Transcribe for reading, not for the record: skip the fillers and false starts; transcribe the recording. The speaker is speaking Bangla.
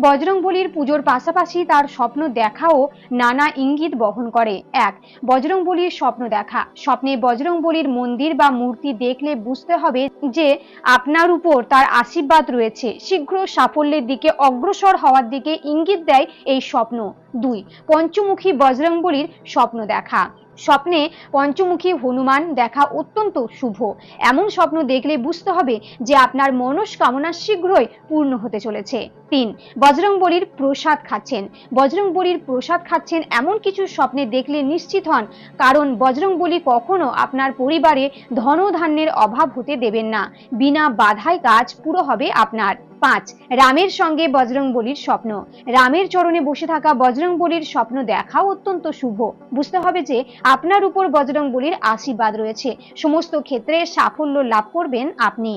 বজরংবলীর পুজোর পাশাপাশি তার স্বপ্ন দেখাও নানা ইঙ্গিত বহন করে। এক, বজরংবলীর স্বপ্ন দেখা। স্বপ্নে বজরংবলীর মন্দির বা মূর্তি দেখলে বুঝতে হবে যে আপনার উপর তার আশীর্বাদ রয়েছে। শীঘ্র সাফল্যের দিকে অগ্রসর হওয়ার দিকে ইঙ্গিত দেয় এই স্বপ্ন। দুই, পঞ্চমুখী বজরংবলীর স্বপ্ন দেখা। স্বপ্নে পঞ্চমুখী হনুমান দেখা অত্যন্ত শুভ। এমন স্বপ্ন দেখলে বুঝতে হবে যে আপনার মনস্কামনা শীঘ্রই পূর্ণ হতে চলেছে। তিন, বজরংবলীর প্রসাদ খাচ্ছেন। বজরংবলীর প্রসাদ খাচ্ছেন এমন কিছু স্বপ্নে দেখলে নিশ্চিত হন, কারণ বজরংবলী কখনো আপনার পরিবারে ধনধান্যের অভাব হতে দেবেন না। বিনা বাধায় কাজ পুরো হবে আপনার। পাঁচ, রামের সঙ্গে বজরংবলীর স্বপ্ন। রামের চরণে বসে থাকা বজরংবলীর স্বপ্ন দেখাও অত্যন্ত শুভ। বুঝতে হবে যে আপনার উপর বজরংবলীর আশীর্বাদ রয়েছে। সমস্ত ক্ষেত্রে সাফল্য লাভ করবেন আপনি।